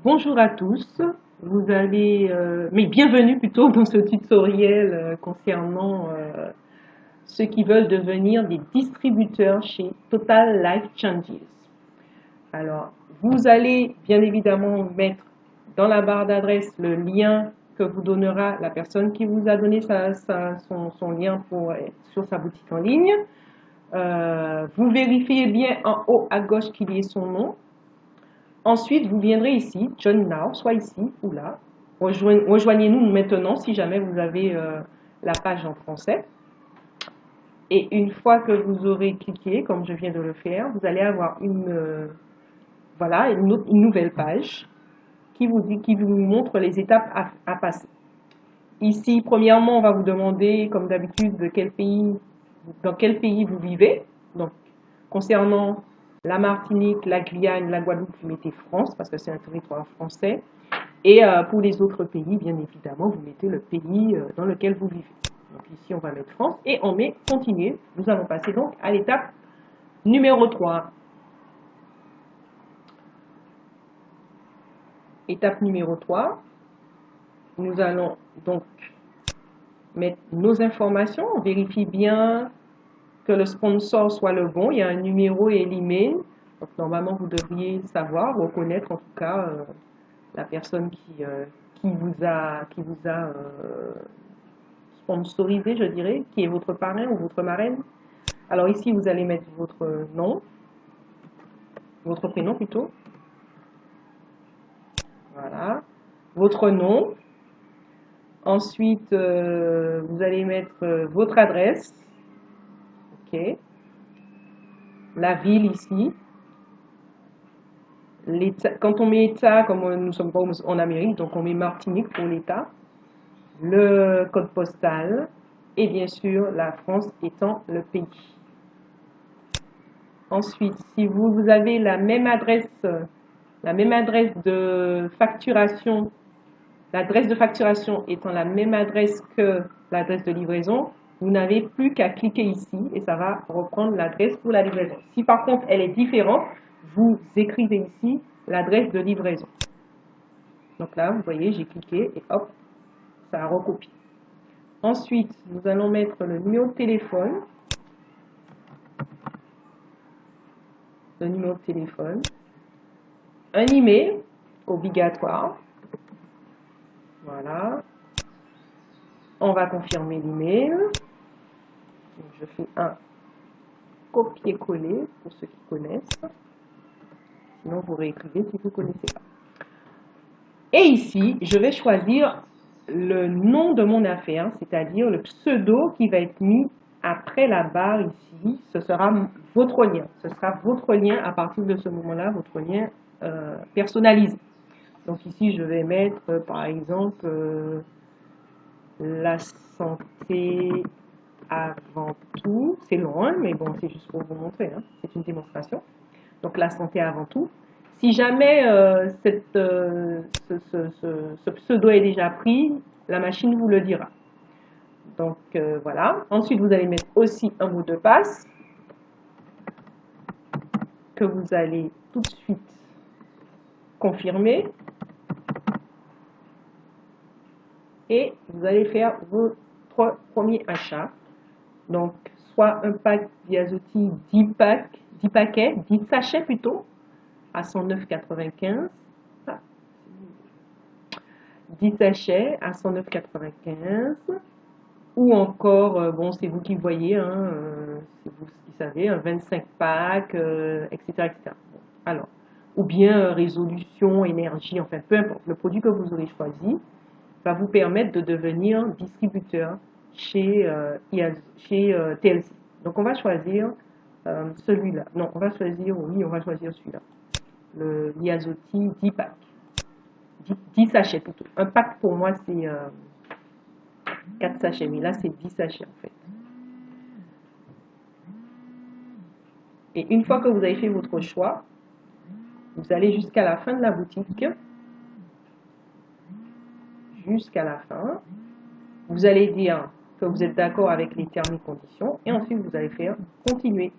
Bonjour à tous, mais bienvenue plutôt dans ce tutoriel concernant ceux qui veulent devenir des distributeurs chez Total Life Changes. Alors, vous allez bien évidemment mettre dans la barre d'adresse le lien que vous donnera la personne qui vous a donné son lien sur sa boutique en ligne. Vous vérifiez bien en haut à gauche qu'il y ait son nom. Ensuite, vous viendrez ici, Join Now, soit ici ou là. Rejoignez-nous maintenant si jamais vous avez la page en français. Et une fois que vous aurez cliqué, comme je viens de le faire, vous allez avoir voilà, une nouvelle page qui vous montre les étapes à passer. Ici, premièrement, on va vous demander, comme d'habitude, dans quel pays vous vivez. Donc, concernant la Martinique, la Guyane, la Guadeloupe, vous mettez France parce que c'est un territoire français. Et pour les autres pays, bien évidemment, vous mettez le pays dans lequel vous vivez. Donc ici, on va mettre France et on met continuer. Nous allons passer donc à l'étape numéro 3. Étape numéro 3. Nous allons donc mettre nos informations. On vérifie bien que le sponsor soit le bon. Il y a un numéro et l'email. Donc normalement, vous devriez savoir, reconnaître en tout cas la personne qui vous a sponsorisé, je dirais, qui est votre parrain ou votre marraine. Alors ici, vous allez mettre votre nom, votre prénom plutôt. Voilà. Votre nom. Ensuite, vous allez mettre votre adresse. OK. La ville ici. Quand on met État, comme nous ne sommes pas en Amérique, donc on met Martinique pour l'État. Le code postal. Et bien sûr, la France étant le pays. Ensuite, si vous avez la même adresse de facturation, l'adresse de facturation étant la même adresse que l'adresse de livraison, vous n'avez plus qu'à cliquer ici et ça va reprendre l'adresse pour la livraison. Si par contre elle est différente, vous écrivez ici l'adresse de livraison. Donc là, vous voyez, j'ai cliqué et hop, ça a recopié. Ensuite, nous allons mettre le numéro de téléphone. Le numéro de téléphone. Un email obligatoire. Voilà. On va confirmer l'email. Je fais un copier-coller pour ceux qui connaissent. Sinon, vous réécrivez si vous ne connaissez pas. Et ici, je vais choisir le nom de mon affaire, c'est-à-dire le pseudo qui va être mis après la barre ici. Ce sera votre lien. Ce sera votre lien à partir de ce moment-là, votre lien personnalisé. Donc ici, je vais mettre, par exemple, la santé avant tout. C'est long, hein, mais bon, c'est juste pour vous montrer. Hein. C'est une démonstration. Donc la santé avant tout. Si jamais ce pseudo est déjà pris, la machine vous le dira. Donc voilà. Ensuite, vous allez mettre aussi un mot de passe que vous allez tout de suite confirmer. Et vous allez faire votre premier achat. Donc, soit un pack Diazothi 10 paquets, 10 sachets plutôt, à 109,95. 10 sachets à 109,95. Ou encore, bon, c'est vous qui voyez, hein, c'est vous qui savez, un 25 packs, etc. etc. Bon, alors, ou bien résolution, énergie, enfin, peu importe. Le produit que vous aurez choisi va vous permettre de devenir distributeur chez TLC. Donc, on va choisir celui-là. Non, on va choisir, oui, on va choisir celui-là. Le Liazothi 10 packs. 10 sachets plutôt. Un pack pour moi, c'est 4 sachets, mais là, c'est 10 sachets en fait. Et une fois que vous avez fait votre choix, vous allez jusqu'à la fin de la boutique. Jusqu'à la fin. Vous allez dire que vous êtes d'accord avec les termes et conditions. Et ensuite, vous allez faire continuer.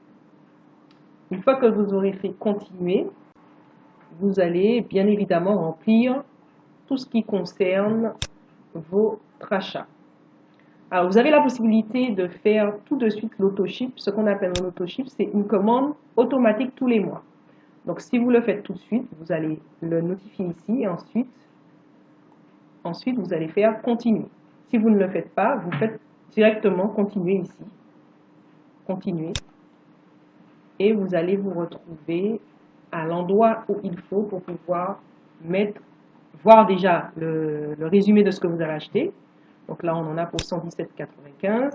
Une fois que vous aurez fait continuer, vous allez bien évidemment remplir tout ce qui concerne votre achat. Alors, vous avez la possibilité de faire tout de suite l'auto-ship. Ce qu'on appelle un auto-ship, c'est une commande automatique tous les mois. Donc, si vous le faites tout de suite, vous allez le notifier ici et ensuite vous allez faire continuer. Si vous ne le faites pas, vous faites directement continuer ici. Continuer. Et vous allez vous retrouver à l'endroit où il faut pour pouvoir voir déjà le résumé de ce que vous avez acheté. Donc là, on en a pour 117,95.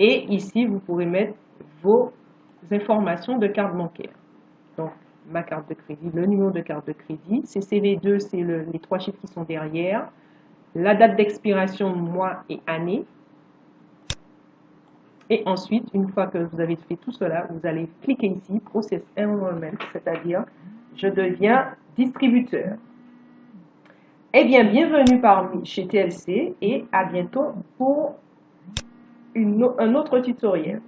Et ici, vous pourrez mettre vos informations de carte bancaire. Donc, ma carte de crédit, le numéro de carte de crédit. CCV2, c'est les 3 chiffres qui sont derrière. La date d'expiration, mois et année. Et ensuite, une fois que vous avez fait tout cela, vous allez cliquer ici, Process Enrollment, c'est-à-dire, je deviens distributeur. Eh bien, bienvenue chez TLC et à bientôt pour un autre tutoriel.